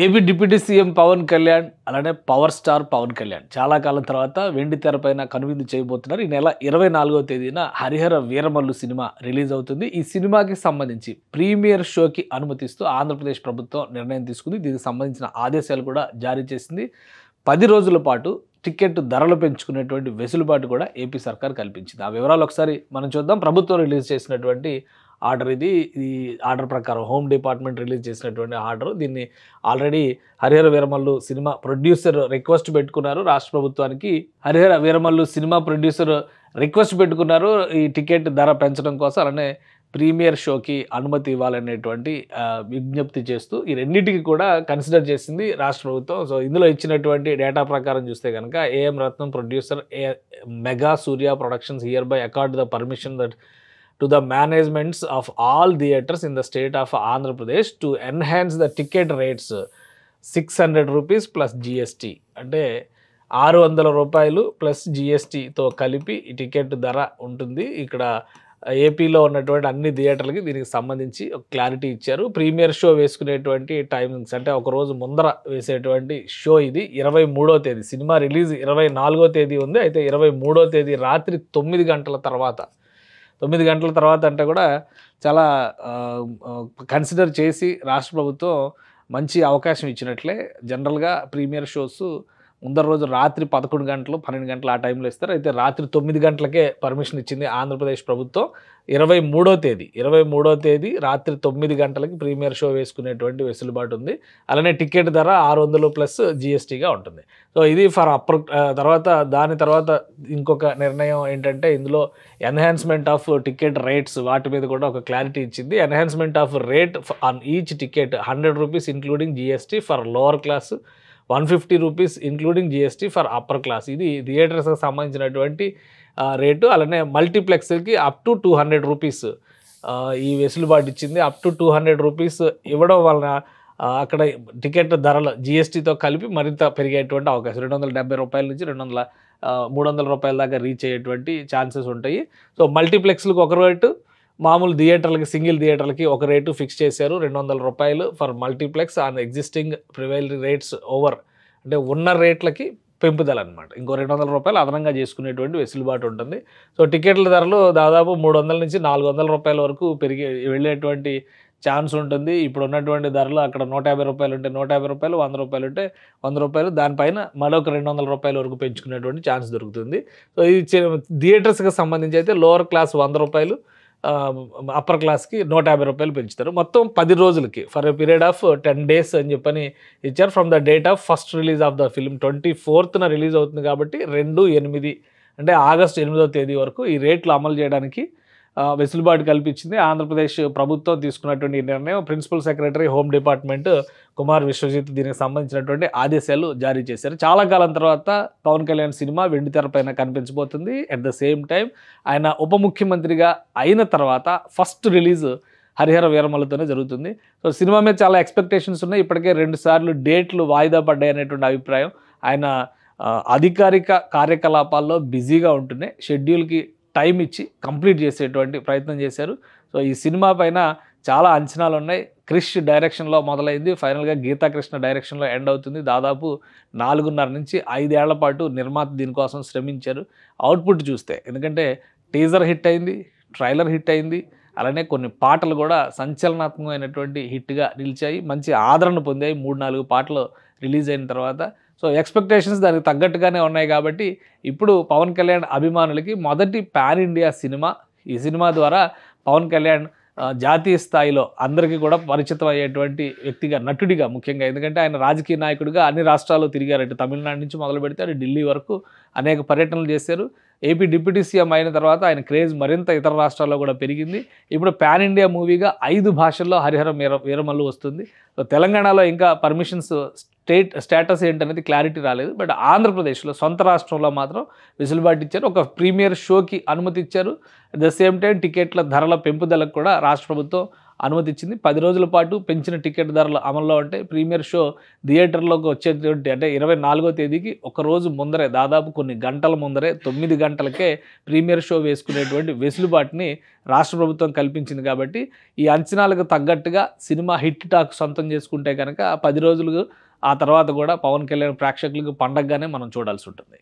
AP deputy CM Pawan Kalyan అలానే power star Pawan Kalyan చాలా కాలం తర్వాత వెండి తెరపైన కనువిందు చేయబోతున్నారు. ఈ నెల 24వ తేదీన హరిహర వీరమల్లు సినిమా రిలీజ్ అవుతుంది. ఈ సినిమాకి సంబంధించి ప్రీమియర్ షోకి అనుమతిస్తూ ఆంధ్రప్రదేశ్ ప్రభుత్వం నిర్ణయం తీసుకుంది. దీనికి సంబంధించిన ఆదేశాలు కూడా జారీ చేసింది. 10 రోజుల పాటు టికెట్ ధరలు పెంచుకునేటువంటి వెసులుబాటు కూడా ఏపీ సర్కార్ కల్పించింది. ఆ వివరాలు ఒకసారి మనం చూద్దాం. ప్రభుత్వం రిలీజ్ చేసినటువంటి ఆర్డర్ ఇది. ఈ ఆర్డర్ ప్రకారం హోమ్ డిపార్ట్మెంట్ రిలీజ్ చేసినటువంటి ఆర్డర్. దీన్ని already Harihara Veeramallu cinema producer request పెట్టుకున్నారు రాష్ట్ర ప్రభుత్వానికి. Harihara Veeramallu cinema producer request పెట్టుకున్నారు ఈ టికెట్ ధర పెంచడం కోసం, అలానే ప్రీమియర్ షోకి అనుమతి ఇవ్వాలనేటువంటి విజ్ఞప్తి చేస్తూ ఈ రెండింటికి కూడా కన్సిడర్ చేసింది రాష్ట్ర ప్రభుత్వం. సో ఇందులో ఇచ్చినటువంటి డేటా ప్రకారం చూస్తే కనుక AM Ratnam producer mega Surya productions here by accord the permission that to the managements of all theatres in the state of Andhra Pradesh to enhance the ticket rates 600 rupees plus GST. అంటే 600 రూపాయలు plus జిఎస్టీతో కలిపి ఈ ticket ధర ఉంటుంది. ఇక్కడ ఏపీలో ఉన్నటువంటి అన్ని థియేటర్లకి దీనికి సంబంధించి ఒక క్లారిటీ ఇచ్చారు. ప్రీమియర్ షో వేసుకునేటువంటి టైమింగ్స్ అంటే ఒక రోజు ముందర వేసేటువంటి షో ఇది. 23వ తేదీ సినిమా రిలీజ్ 24వ తేదీ ఉంది. అయితే 23వ తేదీ రాత్రి 9 గంటల తర్వాత 9 గంటల తర్వాత అంటే కూడా చాలా కన్సిడర్ చేసి రాష్ట్ర ప్రభుత్వం మంచి అవకాశం ఇచ్చినట్లే. జనరల్గా ప్రీమియర్ షోస్ ముందర రోజు రాత్రి 11 గంటలు 12 గంటలు ఆ టైంలో ఇస్తారు. అయితే రాత్రి 9 గంటలకే పర్మిషన్ ఇచ్చింది ఆంధ్రప్రదేశ్ ప్రభుత్వం. 23వ తేదీ రాత్రి 9 గంటలకి ప్రీమియర్ షో వేసుకునేటువంటి వెసులుబాటు ఉంది. అలానే టికెట్ ధర 600 ప్లస్ జిఎస్టీగా ఉంటుంది. సో ఇది ఫర్ అప్పర్. దాని తర్వాత ఇంకొక నిర్ణయం ఏంటంటే ఇందులో ఎన్హాన్స్మెంట్ ఆఫ్ టికెట్ రేట్స్ వాటి మీద కూడా ఒక క్లారిటీ ఇచ్చింది. Enhancement of rate on each ticket 100 rupees including GST for lower class, 150 rupees including GST for upper class. ఇది థియేటర్స్కి సంబంధించినటువంటి రేటు. అలానే మల్టీప్లెక్స్కి అప్ టు 200 రూపీస్ ఈ వెసులుబాటు ఇచ్చింది. అప్ టు 200 రూపీస్ ఇవ్వడం వలన అక్కడ టికెట్ ధరలు జిఎస్టీతో కలిపి మరింత పెరిగేటువంటి అవకాశం. 270 రూపాయల నుంచి 300 రూపాయల దాకా రీచ్ అయ్యేటువంటి ఛాన్సెస్ ఉంటాయి. సో మల్టీప్లెక్స్లకు ఒక రేటు, మామూలు థియేటర్లకి సింగిల్ థియేటర్లకి ఒక రేటు ఫిక్స్ చేశారు. 200 రూపాయలు for multiplex on existing prevailing rates over, అంటే ఉన్న రేట్లకి పెంపుదల అనమాట. ఇంకో 200 రూపాయలు అదనంగా చేసుకునేటువంటి వెసులుబాటు ఉంటుంది. సో టికెట్ల ధరలు దాదాపు 300 నుంచి 400 రూపాయల వరకు వెళ్ళేటువంటి ఛాన్స్ ఉంటుంది. ఇప్పుడు ఉన్నటువంటి ధరలు అక్కడ 150 రూపాయలు ఉంటే 150 రూపాయలు, 100 రూపాయలు ఉంటే 100 రూపాయలు, దానిపైన మరొక 200 రూపాయల వరకు పెంచుకునేటువంటి ఛాన్స్ దొరుకుతుంది. సో ఇది థియేటర్స్కి సంబంధించి అయితే లోవర్ క్లాస్ 100 రూపాయలు, అప్పర్ క్లాస్కి 150 రూపాయలు పెంచుతారు. మొత్తం 10 రోజులకి for a period of 10 days అని చెప్పని ఇచ్చారు. From the date of first release of the film 24న రిలీజ్ అవుతుంది కాబట్టి 2/8 అంటే ఆగస్టు 8వ తేదీ వరకు ఈ రేట్లు అమలు చేయడానికి వెసులుబాటు కల్పించింది ఆంధ్రప్రదేశ్ ప్రభుత్వం. తీసుకున్నటువంటి నిర్ణయం principal secretary home department Kumar Vishwajit దీనికి సంబంధించినటువంటి ఆదేశాలు జారీ చేశారు. చాలా కాలం తర్వాత పవన్ కళ్యాణ్ సినిమా వెండి తెరపైన కనిపించబోతుంది. అట్ ద సేమ్ టైం ఆయన ఉప ముఖ్యమంత్రిగా అయిన తర్వాత ఫస్ట్ రిలీజ్ హరిహర వీరమల్లుతోనే జరుగుతుంది. సో సినిమా మీద చాలా ఎక్స్పెక్టేషన్స్ ఉన్నాయి. ఇప్పటికే 2 సార్లు డేట్లు వాయిదా పడ్డాయి అనేటువంటి అభిప్రాయం. ఆయన అధికారిక కార్యకలాపాల్లో బిజీగా ఉంటూనే షెడ్యూల్కి టైం ఇచ్చి కంప్లీట్ చేసేటువంటి ప్రయత్నం చేశారు. సో ఈ సినిమా పైన చాలా అంచనాలు ఉన్నాయి. క్రిష్ డైరెక్షన్లో మొదలైంది, ఫైనల్గా గీతాకృష్ణ డైరెక్షన్లో ఎండ్ అవుతుంది. దాదాపు 4.5 నుంచి 5 ఏళ్ల పాటు నిర్మాత దీనికోసం శ్రమించారు. అవుట్పుట్ చూస్తే, ఎందుకంటే టీజర్ హిట్ అయింది, ట్రైలర్ హిట్ అయింది, అలానే కొన్ని పాటలు కూడా సంచలనాత్మకమైనటువంటి హిట్గా నిలిచాయి, మంచి ఆదరణ పొందాయి 3-4 పాటలు రిలీజ్ అయిన తర్వాత. సో ఎక్స్పెక్టేషన్స్ దానికి తగ్గట్టుగానే ఉన్నాయి కాబట్టి ఇప్పుడు పవన్ కళ్యాణ్ అభిమానులకి మొదటి పాన్ ఇండియా సినిమా. ఈ సినిమా ద్వారా పవన్ కళ్యాణ్ జాతీయ స్థాయిలో అందరికీ కూడా పరిచితం అయ్యేటువంటి వ్యక్తిగా, నటుడిగా ముఖ్యంగా, ఎందుకంటే ఆయన రాజకీయ నాయకుడిగా అన్ని రాష్ట్రాల్లో తిరిగారు. తమిళనాడు నుంచి మొదలు పెడితే ఢిల్లీ వరకు అనేక పర్యటనలు చేశారు. ఏపీ డిప్యూటీ సీఎం అయిన తర్వాత ఆయన క్రేజ్ మరింత ఇతర రాష్ట్రాల్లో కూడా పెరిగింది. ఇప్పుడు పాన్ ఇండియా మూవీగా 5 భాషల్లో హరిహర వీరమల్లు వస్తుంది. సో తెలంగాణలో ఇంకా పర్మిషన్స్ స్టేటస్ ఏంటనేది క్లారిటీ రాలేదు. బట్ ఆంధ్రప్రదేశ్లో సొంత రాష్ట్రంలో మాత్రం వెసులుబాటు ఇచ్చారు. ఒక ప్రీమియర్ షోకి అనుమతి ఇచ్చారు. అట్ ద సేమ్ టైం టికెట్ల ధరల పెంపుదలకు కూడా రాష్ట్ర ప్రభుత్వం అనుమతి ఇచ్చింది. 10 రోజుల పాటు పెంచిన టికెట్ ధరలు అమల్లో ఉంటాయి. ప్రీమియర్ షో థియేటర్‌లోకి వచ్చేటువంటి అంటే 24వ తేదీకి ఒక రోజు ముందరే దాదాపు కొన్ని గంటల ముందరే 9 గంటలకే ప్రీమియర్ షో వేసుకునేటువంటి వెసులుబాటుని రాష్ట్ర ప్రభుత్వం కల్పించింది కాబట్టి, ఈ అంచనాలకు తగ్గట్టుగా సినిమా హిట్ టాక్ సొంతం చేసుకుంటే గనక 10 రోజులు ఆ తర్వాత కూడా పవన్ కళ్యాణ్ ప్రేక్షకులకు పండగగానే మనం చూడాల్సి ఉంటుంది.